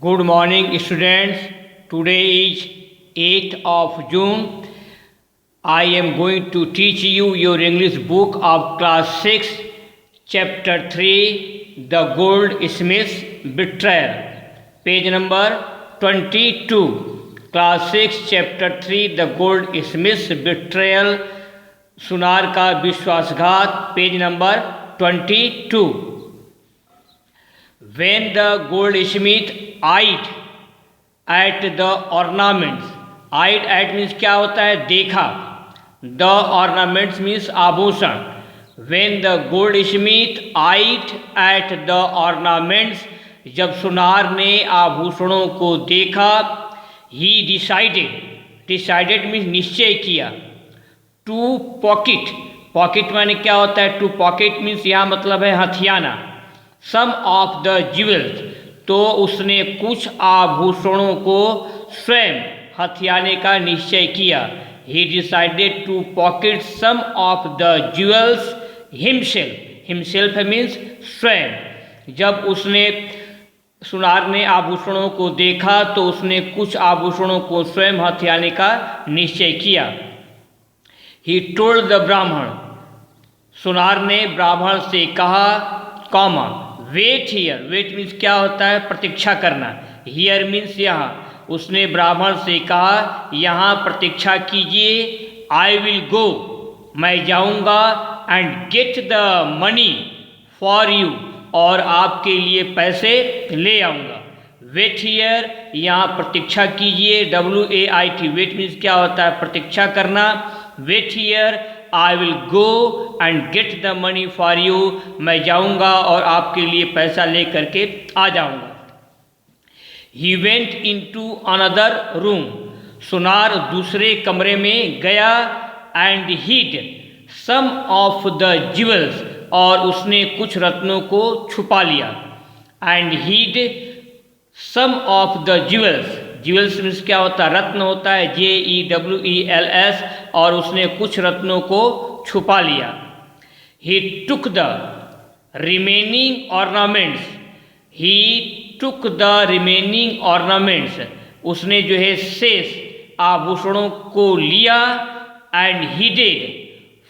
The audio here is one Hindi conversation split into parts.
Good morning, students. Today is 8th of June. I am going to teach you your English book of class 6, chapter 3, The Goldsmith's Betrayal. Page number 22. Class 6, chapter 3, The Goldsmith's Betrayal. सुनार का विश्वासघात. Page number 22. When the goldsmith eyed at the ornaments, eyed at means क्या होता है? देखा. The ornaments means आभूषण. When the goldsmith eyed at the ornaments, जब सुनार ने आभूषणों को देखा, he decided means निश्चय किया. टू पॉकेट माने क्या होता है? टू पॉकेट मीन्स यहाँ मतलब है हथियाना. सम ऑफ द ज्वेल्स, तो उसने कुछ आभूषणों को स्वयं हथियाने का निश्चय किया. He decided to pocket some of the jewels himself means स्वयं. जब उसने सुनार ने आभूषणों को देखा तो उसने कुछ आभूषणों को स्वयं हथियाने का निश्चय किया. ही टोल्ड द ब्राह्मण, सुनार ने ब्राह्मण से कहा, comma wait here. Wait means क्या होता है? प्रतीक्षा करना. हियर मीन्स यहाँ. उसने ब्राह्मण से कहा, यहाँ प्रतीक्षा कीजिए. आई विल गो, मैं जाऊँगा. And get the money for you, और आपके लिए पैसे ले आऊँगा. वेट हियर, यहाँ प्रतीक्षा कीजिए. WAIT. वेट मीन्स क्या होता है? प्रतीक्षा करना. Wait here, I will go and get the money for you, मैं जाऊँगा और आपके लिए पैसा ले करके आ जाऊँगा. He went in to another room, सुनार दूसरे कमरे में गया. And hid some of the jewels, और उसने कुछ रत्नों को छुपा लिया. And hid some of the jewels means क्या होता है? रत्न होता है. JEWELS, और उसने कुछ रत्नों को छुपा लिया. He took the remaining ornaments, उसने जो है शेष आभूषणों को लिया. And headed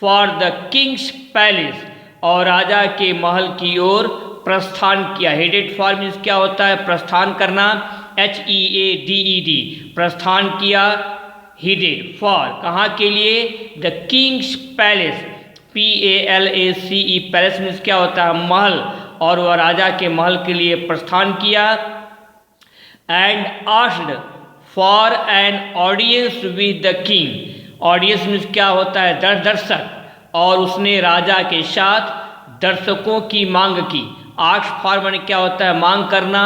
for the king's palace, और राजा के महल की ओर प्रस्थान किया. हेडेड फॉर मीन्स क्या होता है? प्रस्थान करना. HEADED, प्रस्थान किया. हीडेड फॉर, कहाँ के लिए? The king's palace. PALACE, palace means क्या होता है? महल. और वह राजा के महल के लिए प्रस्थान किया. And asked for an audience with the king. Audience means क्या होता है? दर्शक. और उसने राजा के साथ दर्शकों की मांग की. आस्क फॉर माने क्या होता है? मांग करना.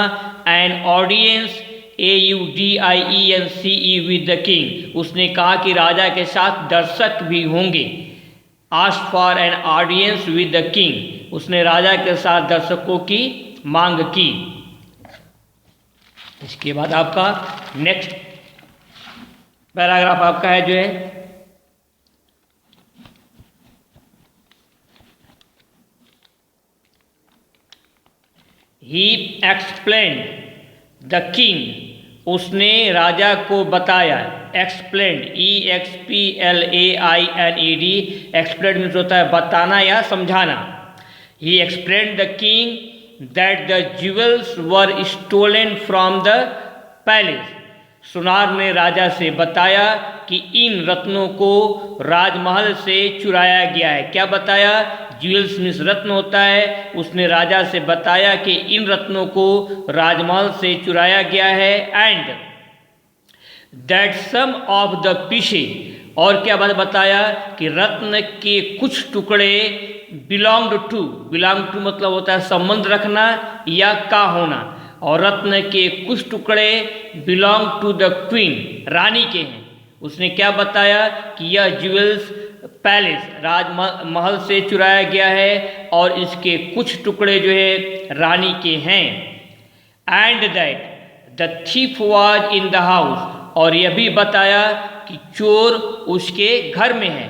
An audience AUDIENCE with the king, उसने कहा कि राजा के साथ दर्शक भी होंगे. Ask for an audience with the king, उसने राजा के साथ दर्शकों की मांग की. इसके बाद आपका नेक्स्ट पैराग्राफ आपका है जो है, ही एक्सप्लेन्ड द किंग, उसने राजा को बताया. एक्सप्लेन्ड EXPLAINED, एक्सप्लेन्ड मीन्स होता है बताना या समझाना. He explained the king that the jewels were stolen from the palace, सुनार ने राजा से बताया कि इन रत्नों को राजमहल से चुराया गया है. क्या बताया? ज्वेल्स मीन्स रत्न होता है. उसने राजा से बताया कि इन रत्नों को राजमहल से चुराया गया है. And that some of the pieces, और क्या बात बताया? कि रत्न के कुछ टुकड़े बिलोंग टू मतलब होता है संबंध रखना या का होना. और रत्न के कुछ टुकड़े बिलोंग टू द क्वीन, रानी के हैं. उसने क्या बताया? कि यह ज्वेल्स पैलेस राजमहल से चुराया गया है और इसके कुछ टुकड़े जो है रानी के हैं. And that the thief was in the house, और यह भी बताया कि चोर उसके घर में है.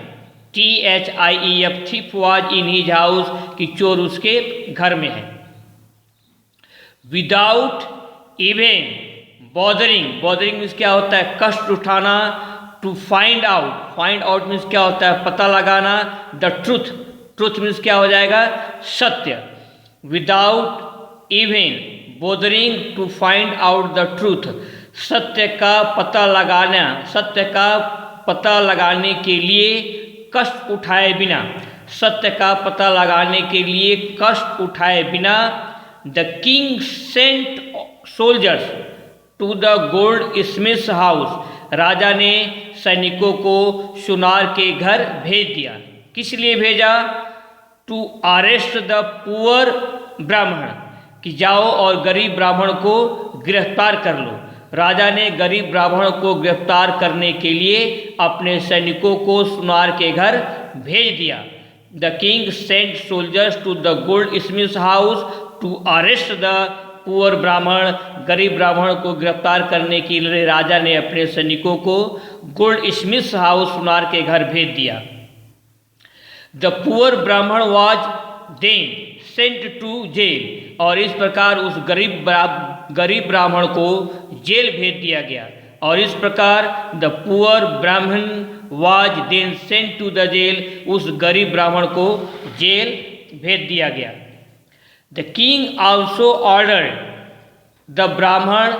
THIEF, thief was in his house, कि चोर उसके घर में है. Without even, bothering, bothering means क्या होता है, कष्ट उठाना, to find out, find out means क्या होता है, पता लगाना, द ट्रूथ, ट्रूथ मीन्स क्या हो जाएगा, सत्य, without even bothering to find out the truth, सत्य का पता लगाना, सत्य का पता लगाने के लिए कष्ट उठाए बिना, सत्य का पता लगाने के लिए कष्ट उठाए बिना, the king sent soldiers to the goldsmith house, राजा ने सैनिकों को सुनार के घर भेज दिया। किस लिए भेजा, टू अरेस्ट द पुअर ब्राह्मण, कि जाओ और गरीब ब्राह्मण को गिरफ्तार कर लो। राजा ने गरीब ब्राह्मण को गिरफ्तार करने के लिए अपने सैनिकों को सुनार के घर भेज दिया। The king sent soldiers to the goldsmith house to arrest the poor Brahmin, गरीब ब्राह्मण को गिरफ्तार करने के लिए राजा ने अपने सैनिकों को गोल्ड स्मिथ हाउस सुनार के घर भेज दिया। The poor Brahmin was then sent to jail, और इस प्रकार उस गरीब ब्राह्मण को जेल भेज दिया गया। और इस प्रकार the poor Brahmin was then sent to the jail, उस गरीब ब्राह्मण को जेल भेज दिया गया। The king also ordered the Brahmin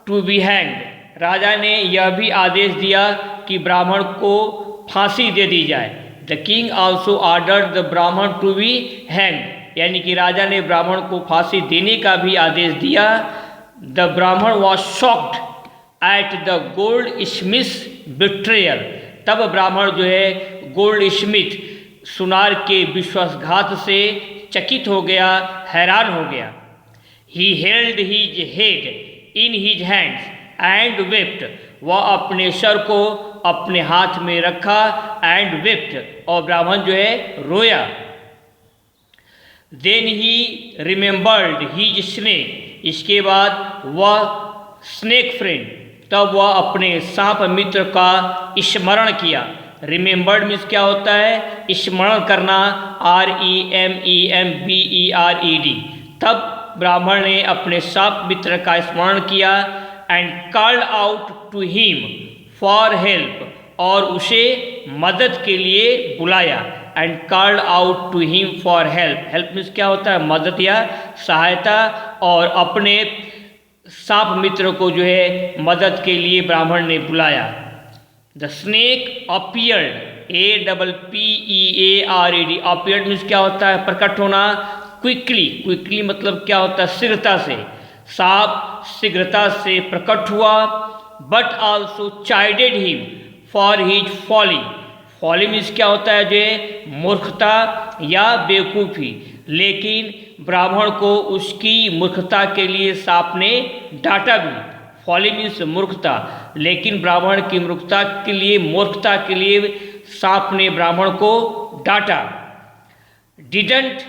to be hanged, राजा ने यह भी आदेश दिया कि ब्राह्मण को फांसी दे दी जाए। The king also ordered the Brahmin to be hanged, यानी कि राजा ने ब्राह्मण को फांसी देने का भी आदेश दिया। द ब्राह्मण was shocked at the gold Smith betrayal, तब ब्राह्मण जो है गोल्ड स्मिथ सुनार के विश्वासघात से चकित हो गया, हैरान हो गया। He held his head in his hands and wept, वह अपने सर को अपने हाथ में रखा, एंड वेप्ट, और ब्राह्मण जो है रोया। Then he remembered his snake, इसके बाद वह स्नेक फ्रेंड, तब वह अपने सांप मित्र का स्मरण किया। रिमेंबर्ड मीन्स क्या होता है, स्मरण करना, REMEMBERED, तब ब्राह्मण ने अपने सांप मित्र का स्मरण किया। And called out to him for help, और उसे मदद के लिए बुलाया। And called out to him for help, help means क्या होता है, मदद या सहायता, और अपने सांप मित्र को जो है मदद के लिए ब्राह्मण ने बुलाया। The snake appeared, APPEARED, appeared means क्या होता है, प्रकट होना, क्विकली, क्विकली मतलब क्या होता है, शीघ्रता से, सांप शीघ्रता से प्रकट हुआ। But also chided him for his folly, folly means क्या होता है, जो मूर्खता या बेवकूफ़ी, लेकिन ब्राह्मण को उसकी मूर्खता के लिए सांप ने डांटा भी। फॉली मीन्स मूर्खता, लेकिन ब्राह्मण की मूर्खता के लिए सांप ने ब्राह्मण को डांटा। Didn't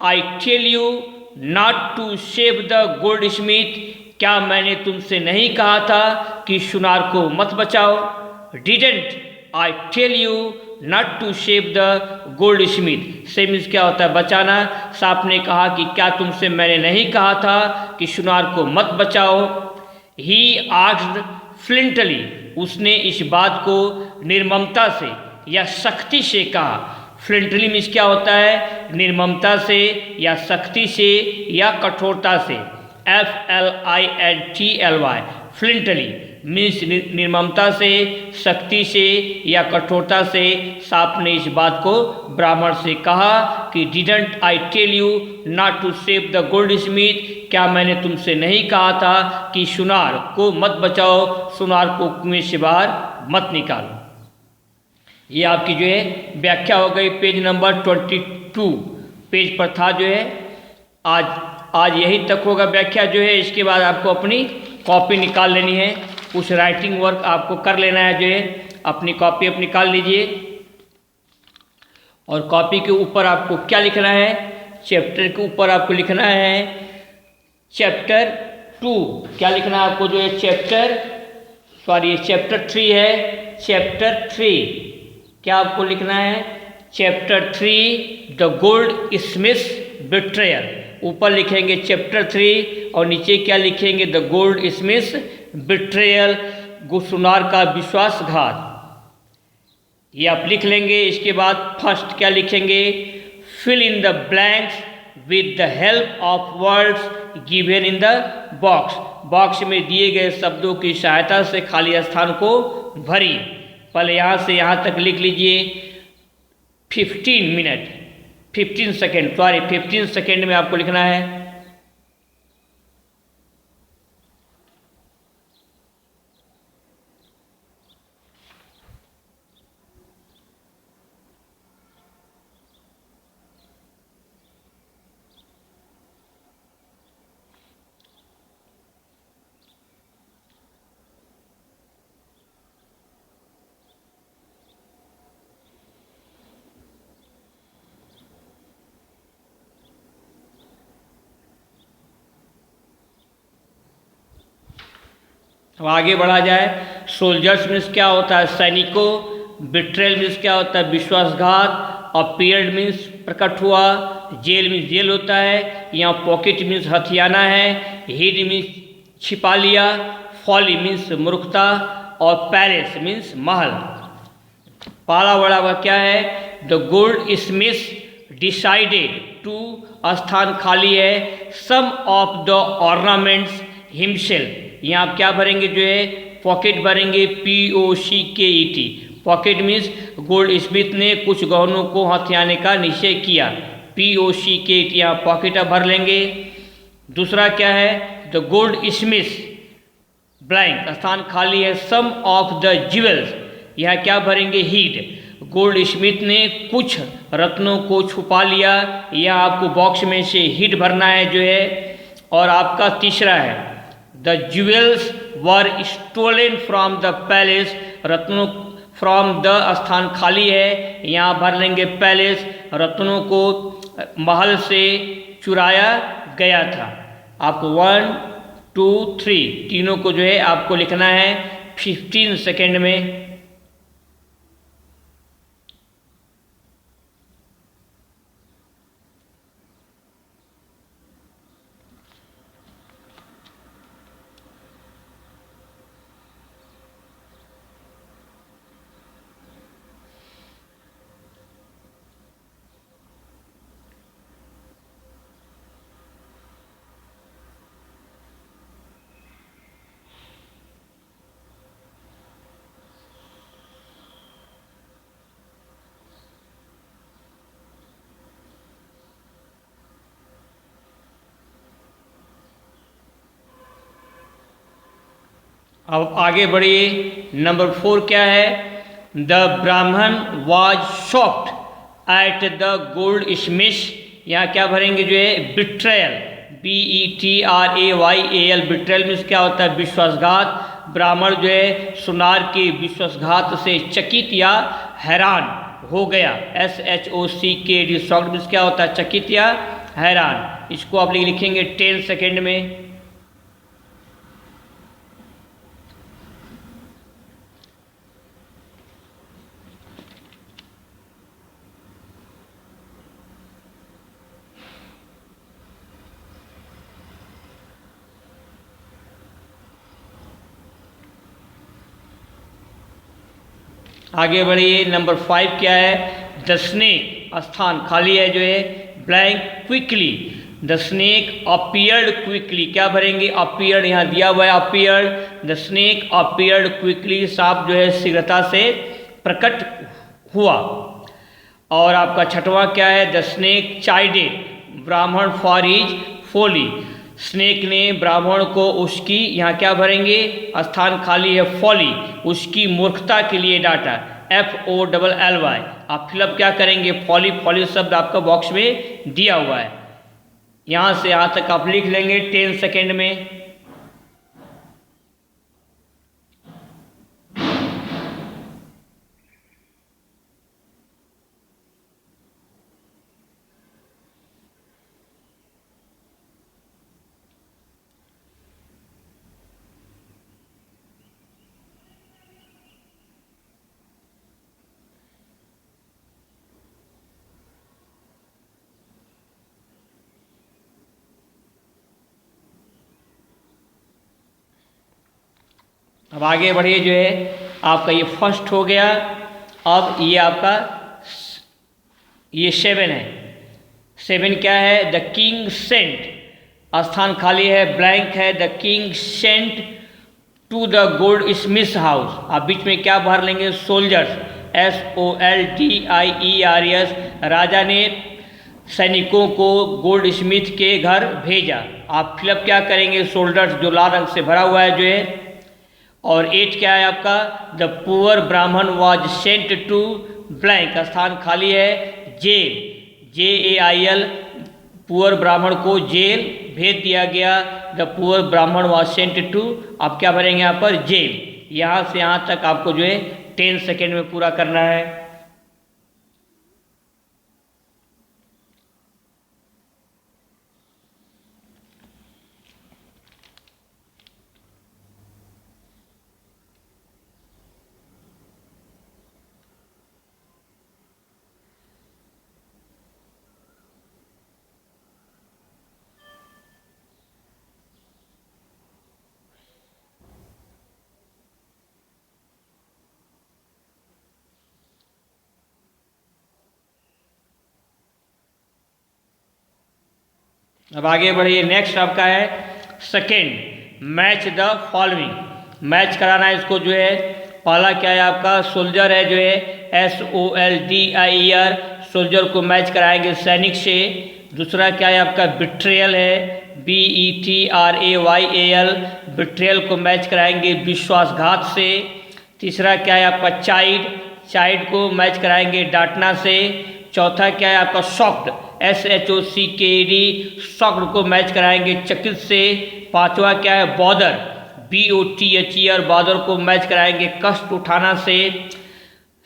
I tell you not to save the goldsmith, क्या मैंने तुमसे नहीं कहा था कि सुनार को मत बचाओ। Didn't I tell you not to save the goldsmith, save means क्या होता है, बचाना। सांप ने कहा कि क्या तुमसे मैंने नहीं कहा था कि सुनार को मत बचाओ। ही आस्क्ड फ्लिंटली, उसने इस बात को निर्ममता से या सख्ती से कहा। फ्लिंटली मीन्स क्या होता है, निर्ममता से या सख्ती से या कठोरता से, FLINTLY, फ्लिंटली मीन्स निर्ममता से, सख्ती से या कठोरता से सांप ने इस बात को ब्राह्मण से कहा कि didn't I tell you not to save the goldsmith, क्या मैंने तुमसे नहीं कहा था कि सुनार को मत बचाओ, सुनार को कुएं से बाहर मत निकालो। ये आपकी जो है व्याख्या हो गई, पेज नंबर 22 पेज पर था जो है। आज यही तक होगा व्याख्या जो है। इसके बाद आपको अपनी कॉपी निकाल लेनी है, कुछ राइटिंग वर्क आपको कर लेना है जो है। अपनी कॉपी आप निकाल लीजिए, और कॉपी के ऊपर आपको क्या लिखना है, चैप्टर के ऊपर आपको लिखना है चैप्टर 2। क्या लिखना है आपको, जो है चैप्टर 3 है, चैप्टर 3 क्या आपको लिखना है, chapter 3 the gold Smith betrayal. ऊपर लिखेंगे चैप्टर 3 और नीचे क्या लिखेंगे, द गोल्ड स्मिथ बिट्रेयल, सुनार का विश्वासघात, ये आप लिख लेंगे। इसके बाद फर्स्ट क्या लिखेंगे, fill in the blanks with the help of words given in the box, box में दिए गए शब्दों की सहायता से खाली स्थान को भरिए। पहले यहाँ से यहाँ तक लिख लीजिए 15 मिनट 15 सेकेंड, सॉरी 15 सेकेंड में आपको लिखना है। अब आगे बढ़ा जाए। सोल्जर्स मीन्स क्या होता है, सैनिकों। बिट्रेल मीन्स क्या होता है, विश्वासघात। अपीयर्ड मीन्स प्रकट हुआ। जेल मीन्स जेल होता है। यहाँ पॉकेट मीन्स हथियाना है। हिड मीन्स छिपा लिया। फॉली मीन्स मूर्खता। और पैलेस मीन्स महल। पहला बड़ा हुआ क्या है, the goldsmith decided to, स्थान खाली है, some of the ornaments himself, यहाँ आप क्या भरेंगे जो है, पॉकेट भरेंगे, POCKET। Pocket means goldsmith ने कुछ गहनों को हथियाने का निश्चय किया, POCKET, यहाँ पॉकेट भर लेंगे। दूसरा क्या है, द गोल्ड स्मिथ ब्लैंक, स्थान खाली है, सम ऑफ द ज्वेल्स, यहाँ क्या भरेंगे, हीड, गोल्ड स्मिथ ने कुछ रत्नों को छुपा लिया, यहाँ आपको बॉक्स में से हीड भरना है जो है। और आपका तीसरा है, the jewels were stolen from the palace, रत्नों फ्रॉम द, स्थान खाली है, यहाँ भर लेंगे पैलेस, रत्नों को महल से चुराया गया था। आपको 1 2 3 तीनों को जो है आपको लिखना है 15 सेकेंड में। अब आगे बढ़िए। नंबर 4 क्या है, द ब्राह्मण was shocked at the gold Smith, यहाँ क्या भरेंगे जो है, बिट्रेयल, BETRAYAL, बिट्रेयल मीन्स क्या होता है, विश्वासघात। ब्राह्मण जो है सुनार के विश्वासघात से चकित या हैरान हो गया, SHOCKED, शॉक्ड मीन्स क्या होता है, चकित या हैरान। इसको आप लिखेंगे 10 सेकेंड में। आगे बढ़िए। नंबर 5 क्या है, द स्नेक, स्थान खाली है जो है, blank, quickly, the snake appeared quickly, क्या भरेंगे, अपीयर्ड, यहाँ दिया हुआ है appeared, the snake appeared quickly, सांप जो है शीघ्रता से प्रकट हुआ। और आपका छठवां क्या है, द स्नेक चाइडेड ब्राह्मण फॉर हिज फोली, स्नेक ने ब्राह्मण को उसकी, यहाँ क्या भरेंगे, स्थान खाली है, फॉली, उसकी मूर्खता के लिए डांटा, FOLLY। आप फिलअप क्या करेंगे, फॉली, फॉली शब्द आपका बॉक्स में दिया हुआ है। यहाँ से यहाँ तक आप लिख लेंगे 10 सेकेंड में। अब आगे बढ़िए, जो है आपका ये फर्स्ट हो गया। अब ये आपका ये 7 है। 7 क्या है? द किंग सेंट, स्थान खाली है, ब्लैंक है। The king sent to the goldsmith house. आप बीच में क्या भर लेंगे? Soldiers, SOLDIERS। राजा ने सैनिकों को गोल्ड स्मिथ के घर भेजा। आप फिलअप क्या करेंगे? सोल्जर्स, जो लाल रंग से भरा हुआ है जो है। और 8 क्या है आपका? The poor Brahmin was sent to blank, स्थान खाली है, जेल, JAIL। पुअर ब्राह्मण को जेल भेज दिया गया। The poor Brahmin was sent to, आप क्या भरेंगे यहाँ पर? जेल। यहाँ से यहाँ तक आपको जो है 10 सेकेंड में पूरा करना है। अब आगे बढ़िए, नेक्स्ट आपका है second, match the following. Match कराना है इसको जो है। पहला क्या है आपका? सोल्जर है जो है, SOLDIER, सोल्जर को मैच कराएंगे सैनिक से। दूसरा क्या है आपका? बिट्रेयल है, BETRAYAL, बिट्रेयल को मैच कराएंगे विश्वासघात से। तीसरा क्या है आपका? चाइल्ड, चाइल्ड को मैच कराएंगे डांटना से। चौथा क्या है आपका? शॉक्ड, SHOCKED, शॉक्ड को मैच कराएंगे चकित से। पांचवा क्या है? बॉदर, BOTHER, बॉदर को मैच कराएंगे कष्ट उठाना से।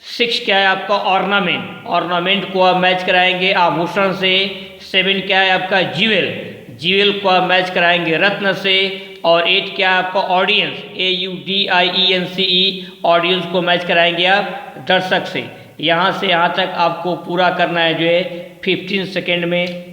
6 क्या है आपका? ऑर्नामेंट, ऑर्नामेंट को आप मैच कराएंगे आभूषण से। 7 क्या है आपका? ज्यूएल, ज्यूएल को आप मैच कराएंगे रत्न से। और 8 क्या है आपका? ऑडियंस, AUDIENCE, ऑडियंस को मैच कराएंगे आप दर्शक से। यहाँ से यहाँ तक आपको पूरा करना है जो है 15 सेकेंड में।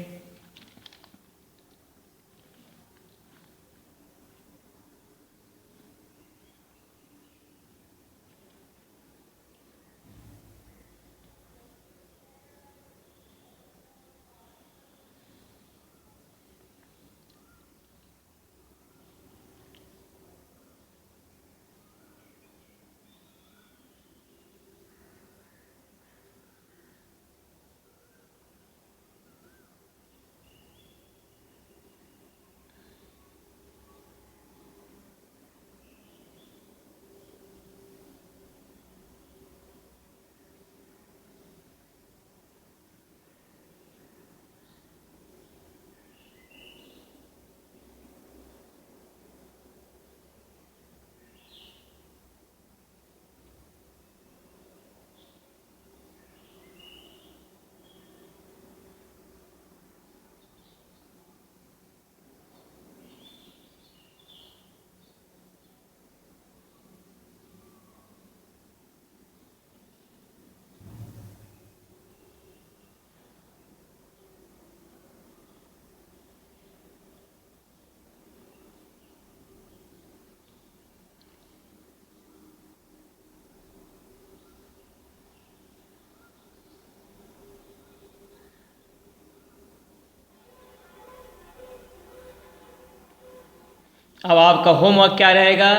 अब आपका होमवर्क क्या रहेगा?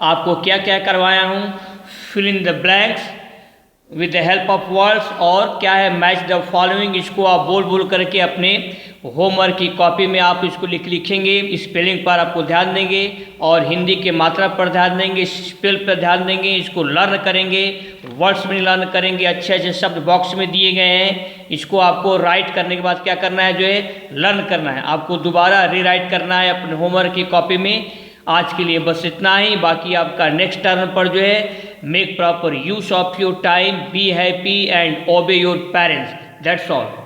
आपको क्या क्या करवाया हूँ? Fill in the blanks with the help of words. और क्या है? Match the following. इसको आप बोल बोल करके अपने होमवर्क की कॉपी में आप इसको लिखेंगे। स्पेलिंग पर आपको ध्यान देंगे और हिंदी के मात्रा पर ध्यान देंगे, स्पेल पर ध्यान देंगे। इसको लर्न करेंगे, वर्ड्स में लर्न करेंगे। अच्छे अच्छे शब्द बॉक्स में दिए गए हैं, इसको आपको राइट करने के बाद क्या करना है? जो है लर्न करना है। आपको दोबारा रीराइट करना है अपने होमवर्क की कॉपी में। आज के लिए बस इतना ही। बाकी आपका नेक्स्ट टर्न पर जो है, make proper use of your time, be happy and ओबे योर पेरेंट्स। That's all.